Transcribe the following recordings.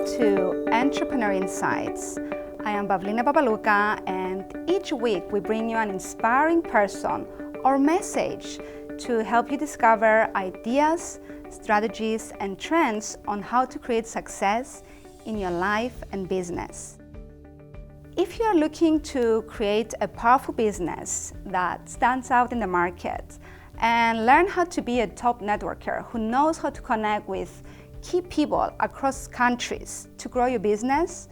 to Entrepreneur Insights. I am Pavlina Papalouka, and each week we bring you an inspiring person or message to help you discover ideas, strategies, and trends on how to create success in your life and business. If you are looking to create a powerful business that stands out in the market and learn how to be a top networker who knows how to connect with key people across countries to grow your business,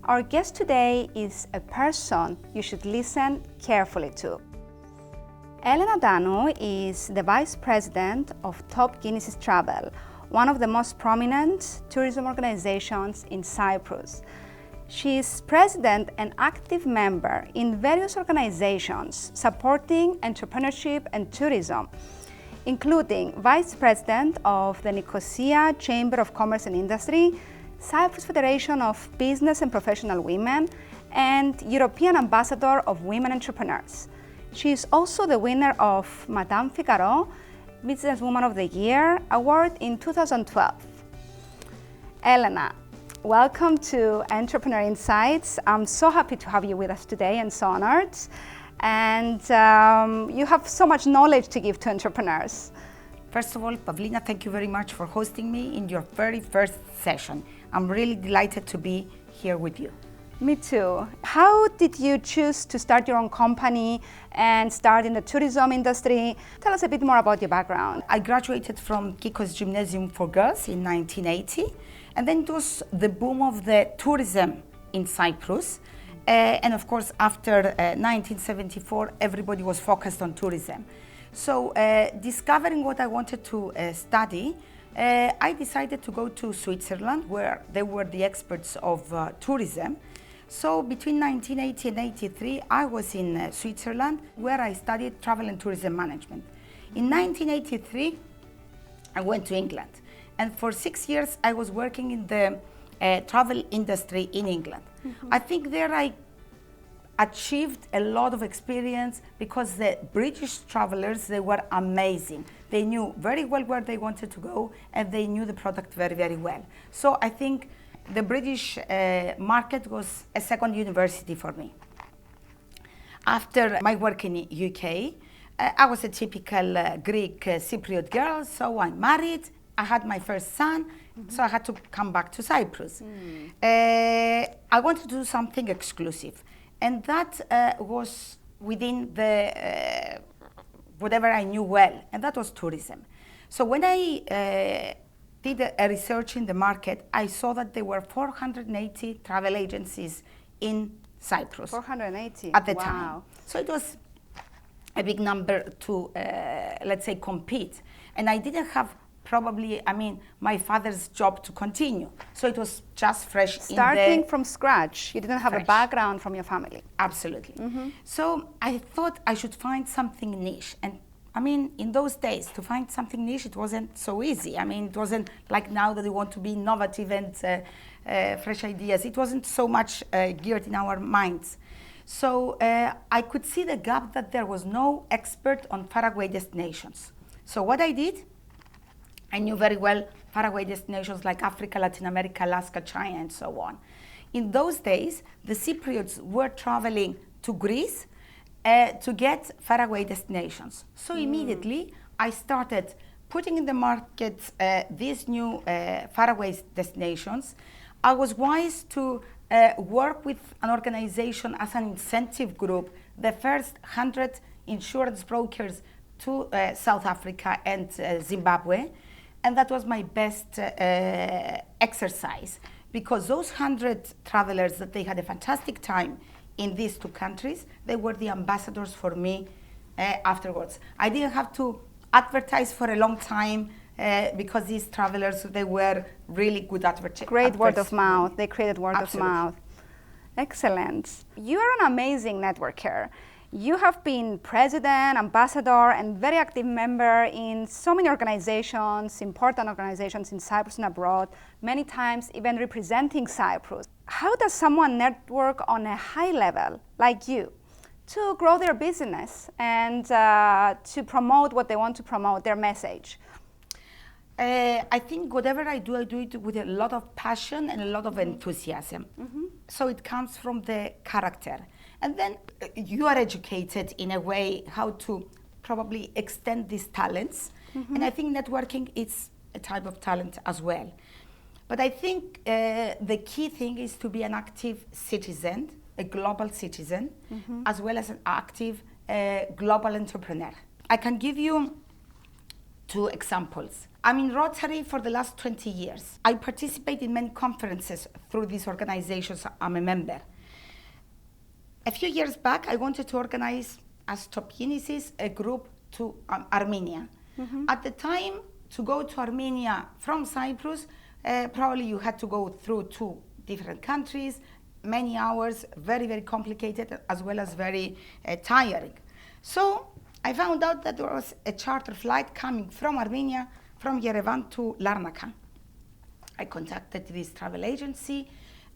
our guest today is a person you should listen carefully to. Elena Tanou is the Vice President of Top Kinisis Travel, one of the most prominent tourism organizations in Cyprus. She is president and active member in various organizations supporting entrepreneurship and tourism, including Vice President of the Nicosia Chamber of Commerce and Industry, Cyprus Federation of Business and Professional Women, and European Ambassador of Women Entrepreneurs. She is also the winner of Madame Figaro Businesswoman of the Year award in 2012. Elena, welcome to Entrepreneur Insights. I'm so happy to have you with us today and so honored. And you have so much knowledge to give to entrepreneurs. First of all, Pavlina, thank you very much for hosting me in your very first session. I'm really delighted to be here with you. Me too. How did you choose to start your own company and start in the tourism industry? Tell us a bit more about your background. I graduated from Kikos Gymnasium for Girls in 1980, and then it was the boom of the tourism in Cyprus. And of course, after 1974, everybody was focused on tourism. So discovering what I wanted to study, I decided to go to Switzerland, where they were the experts of tourism. So between 1980 and 83, I was in Switzerland, where I studied travel and tourism management. In 1983, I went to England. And for 6 years, I was working in the travel industry in England. Mm-hmm. I think there I achieved a lot of experience because the British travelers, they were amazing. They knew very well where they wanted to go, and they knew the product very, very well. So I think the British market was a second university for me. After my work in the UK, I was a typical Greek Cypriot girl, so I married. I had my first son, so I had to come back to Cyprus. I wanted to do something exclusive, and that was within the whatever I knew well, and that was tourism. So when I did a research in the market, I saw that there were 480 travel agencies in Cyprus. 480 at the wow. time. So it was a big number to, let's say, compete. And I didn't have probably, my father's job to continue. So it was just fresh. Starting from scratch. You didn't have fresh. A background from your family. Absolutely. Mm-hmm. So I thought I should find something niche. And in those days, to find something niche, it wasn't so easy. It wasn't like now that we want to be innovative and fresh ideas. It wasn't so much geared in our minds. So I could see the gap that there was no expert on faraway destinations. So what I did, I knew very well faraway destinations like Africa, Latin America, Alaska, China, and so on. In those days, the Cypriots were traveling to Greece to get faraway destinations. So immediately, I started putting in the market these new faraway destinations. I was wise to work with an organization as an incentive group, the first 100 insurance brokers to South Africa and Zimbabwe. And that was my best exercise, because those 100 travelers that they had a fantastic time in these two countries, they were the ambassadors for me afterwards. I didn't have to advertise for a long time because these travelers, they were really good advertising. Great word of mouth. They created word Absolutely. of mouth. Excellent. You are an amazing networker. You have been president, ambassador, and very active member in so many organizations, important organizations in Cyprus and abroad, many times even representing Cyprus. How does someone network on a high level like you to grow their business and to promote what they want to promote, their message? I think whatever I do it with a lot of passion and a lot of enthusiasm. So it comes from the character. And then you are educated in a way how to probably extend these talents. And I think networking is a type of talent as well. But I think the key thing is to be an active citizen, a global citizen, as well as an active global entrepreneur. I can give you 2 examples. I'm in Rotary for the last 20 years. I participate in many conferences through these organizations I'm a member. A few years back, I wanted to organize, as top Kinisis, a group to Armenia. At the time, to go to Armenia from Cyprus, probably you had to go through 2 different countries, many hours, very, very complicated, as well as very tiring. So I found out that there was a charter flight coming from Armenia, from Yerevan to Larnaca. I contacted this travel agency,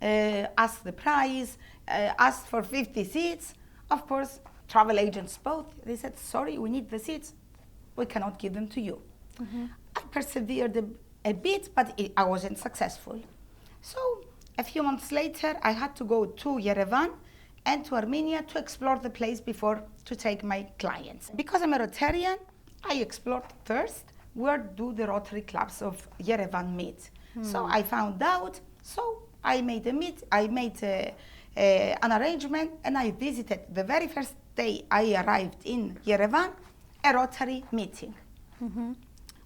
asked the price, asked for 50 seats. Of course, travel agents both, they said, sorry, we need the seats. We cannot give them to you. I persevered a bit, but I wasn't successful. So a few months later, I had to go to Yerevan and to Armenia to explore the place before to take my clients. Because I'm a Rotarian, I explored first where do the Rotary clubs of Yerevan meet. So I found out, so I made an arrangement, and I visited the very first day I arrived in Yerevan, a Rotary meeting.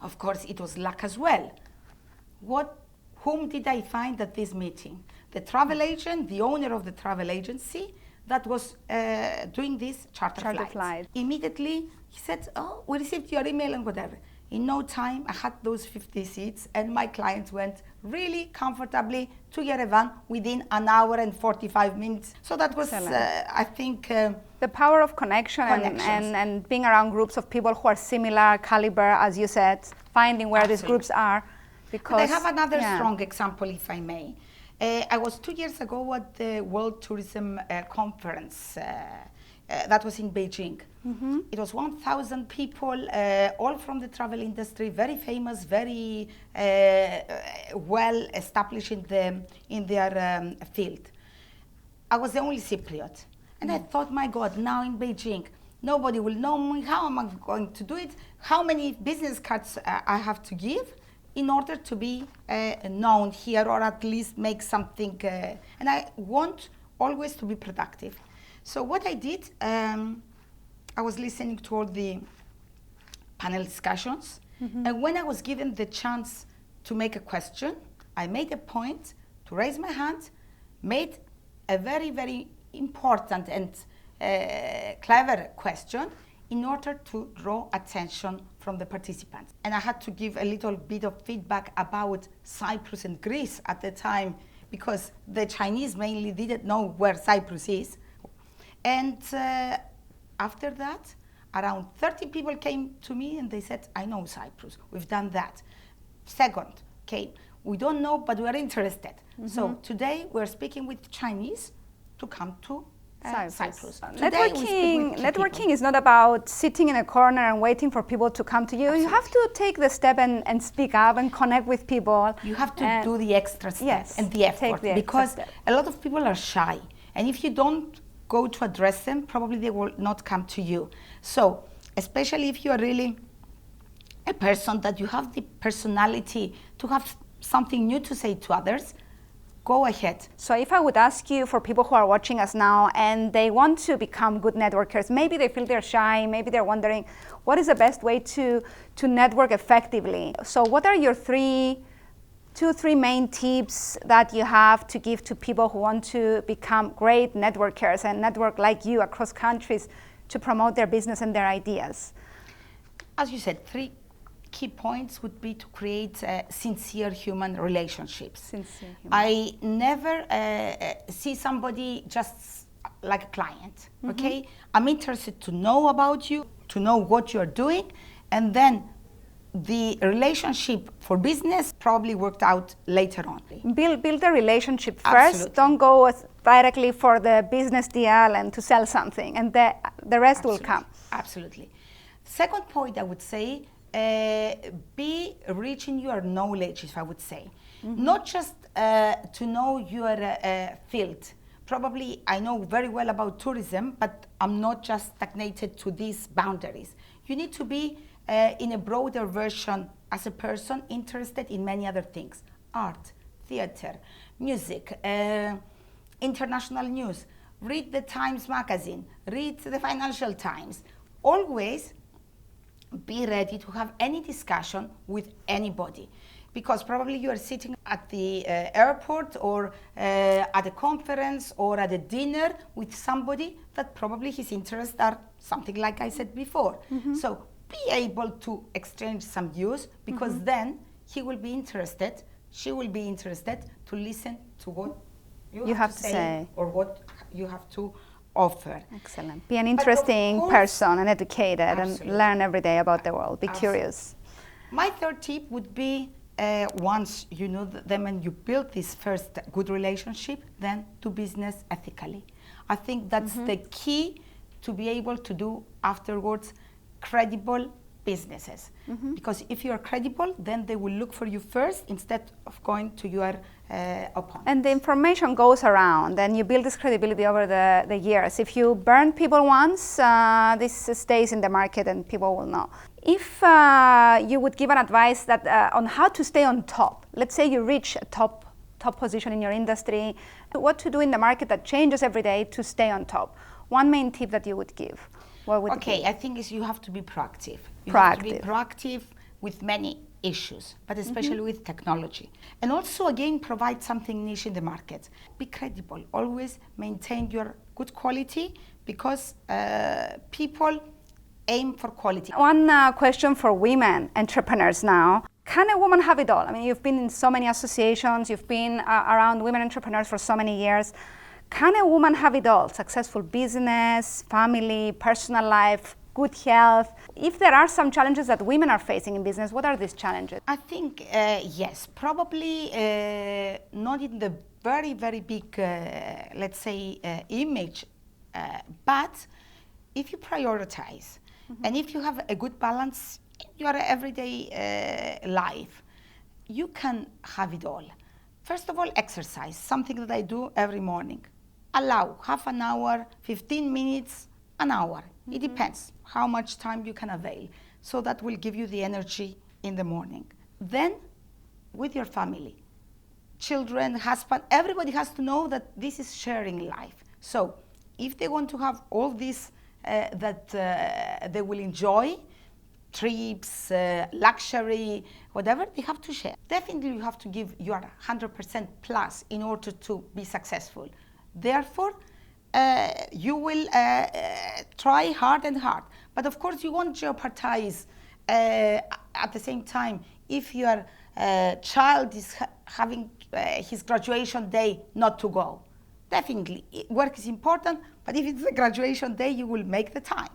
Of course, it was luck as well. Whom did I find at this meeting? The travel agent, the owner of the travel agency that was doing this charter flight. Immediately, he said, oh, we received your email and whatever. In no time, I had those 50 seats, and my clients went really comfortably to Yerevan within an hour and 45 minutes. So that was, I think... the power of connection and being around groups of people who are similar caliber, as you said, finding where these groups are. Because I have another strong example, if I may. I was 2 years ago at the World Tourism Conference that was in Beijing. It was 1,000 people, all from the travel industry, very famous, very well established in their field. I was the only Cypriot. And I thought, my God, now in Beijing, nobody will know me. How am I going to do it? How many business cards I have to give in order to be known here, or at least make something. And I want always to be productive. So what I did, I was listening to all the panel discussions. And when I was given the chance to make a question, I made a point to raise my hand, made a very, very important and clever question in order to draw attention from the participants. And I had to give a little bit of feedback about Cyprus and Greece at the time, because the Chinese mainly didn't know where Cyprus is. And after that, around 30 people came to me and they said, I know Cyprus, we've done that. Second came, we don't know, but we're interested. So today we're speaking with Chinese to come to Cyprus. Networking is not about sitting in a corner and waiting for people to come to you. Absolutely. You have to take the step and speak up and connect with people. You have to do the extra step and the effort, because a lot of people are shy. And if you don't go to address them, probably they will not come to you. So, especially if you are really a person that you have the personality to have something new to say to others, go ahead. So if I would ask you, for people who are watching us now and they want to become good networkers, maybe they feel they're shy, maybe they're wondering, what is the best way to network effectively? So what are your two, three main tips that you have to give to people who want to become great networkers and network like you across countries to promote their business and their ideas? As you said, 3 key points would be to create sincere human relationships. I never see somebody just like a client, okay? I'm interested to know about you, to know what you're doing, and then the relationship for business probably worked out later on. Build a relationship first. Absolutely. Don't go directly for the business deal and to sell something, and the rest will come. Absolutely. Second point, I would say, be rich in your knowledge, if I would say. Not just to know your field. Probably I know very well about tourism, but I'm not just stagnated to these boundaries. You need to be in a broader version as a person interested in many other things. Art, theater, music, international news. Read the Times magazine, read the Financial Times. Always be ready to have any discussion with anybody, because probably you are sitting at the airport or at a conference or at a dinner with somebody that probably his interests are something like I said before. So be able to exchange some views, because then he will be interested, she will be interested to listen to what you have to say or what you have to offer. Excellent. Be an interesting person and educated and learn every day about the world. Be curious. My third tip would be once you know them and you build this first good relationship, then do business ethically. I think that's the key to be able to do afterwards credible businesses. Because if you are credible, then they will look for you first instead of going to your opponent. And the information goes around and you build this credibility over the years. If you burn people once, this stays in the market and people will know. If you would give an advice that on how to stay on top, let's say you reach a top position in your industry, what to do in the market that changes every day to stay on top. One main tip that you would give, what would it be? I think is you have to be proactive. You have to be proactive with many issues, but especially with technology. And also, again, provide something niche in the market. Be credible. Always maintain your good quality, because people aim for quality. One question for women entrepreneurs now. Can a woman have it all? I mean, you've been in so many associations, you've been around women entrepreneurs for so many years. Can a woman have it all? Successful business, family, personal life, good health. If there are some challenges that women are facing in business, what are these challenges? I think, yes, probably not in the very, very big, let's say, image, but if you prioritize and if you have a good balance in your everyday life, you can have it all. First of all, exercise, something that I do every morning. Allow half an hour, 15 minutes, an hour. It depends how much time you can avail. So that will give you the energy in the morning. Then, with your family, children, husband, everybody has to know that this is sharing life. So, if they want to have all this that they will enjoy, trips, luxury, whatever, they have to share. Definitely you have to give your 100% plus in order to be successful. Therefore, you will try hard and hard. But of course, you won't jeopardize at the same time if your child is having his graduation day not to go. Definitely, work is important, but if it's a graduation day, you will make the time.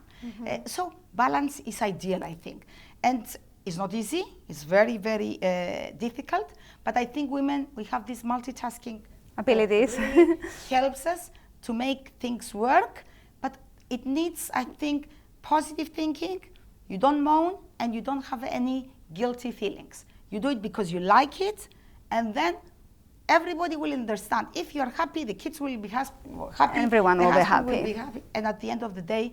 So balance is ideal, I think. And it's not easy, it's very, very difficult, but I think women, we have this multitasking abilities. Really helps us to make things work, but it needs, I think, positive thinking. You don't moan and you don't have any guilty feelings. You do it because you like it, and then everybody will understand. If you're happy, the kids will be happy. Everyone will be happy. And at the end of the day,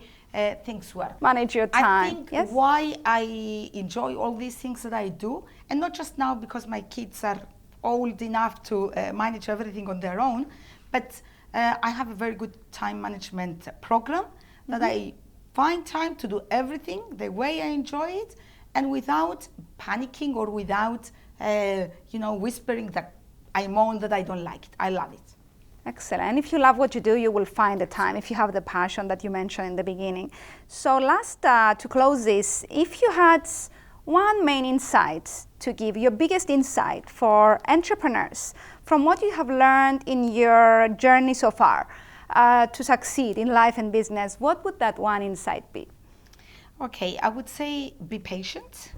things work. Manage your time. I think why I enjoy all these things that I do, and not just now because my kids are old enough to manage everything on their own, but I have a very good time management program that I find time to do everything the way I enjoy it, and without panicking or without, whispering that I moan that I don't like it. I love it. Excellent. And if you love what you do, you will find the time if you have the passion that you mentioned in the beginning. So last, to close this, if you had one main insight to give, your biggest insight for entrepreneurs from what you have learned in your journey so far to succeed in life and business, what would that one insight be? Okay, I would say be patient.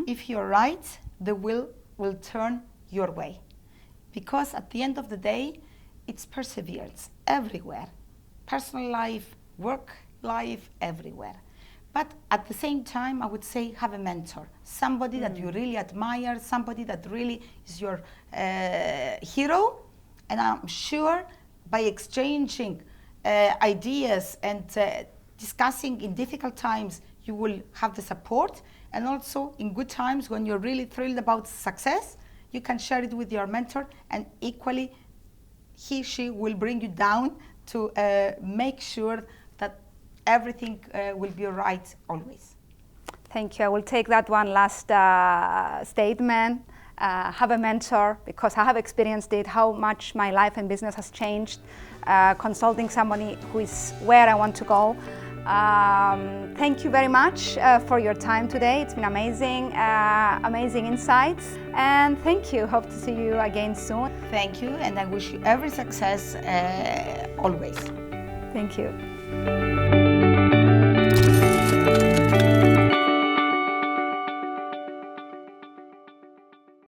If you're right, the wheel will turn your way. Because at the end of the day, it's perseverance everywhere. Personal life, work life, everywhere. But at the same time, I would say have a mentor, somebody that you really admire, somebody that really is your hero. And I'm sure by exchanging ideas and discussing in difficult times, you will have the support. And also in good times, when you're really thrilled about success, you can share it with your mentor, and equally she will bring you down to make sure that everything will be all right always. Thank you. I will take that one last statement. Have a mentor, because I have experienced it, how much my life and business has changed, consulting somebody who is where I want to go. Thank you very much for your time today. It's been amazing, amazing insights. And thank you. Hope to see you again soon. Thank you, and I wish you every success always. Thank you.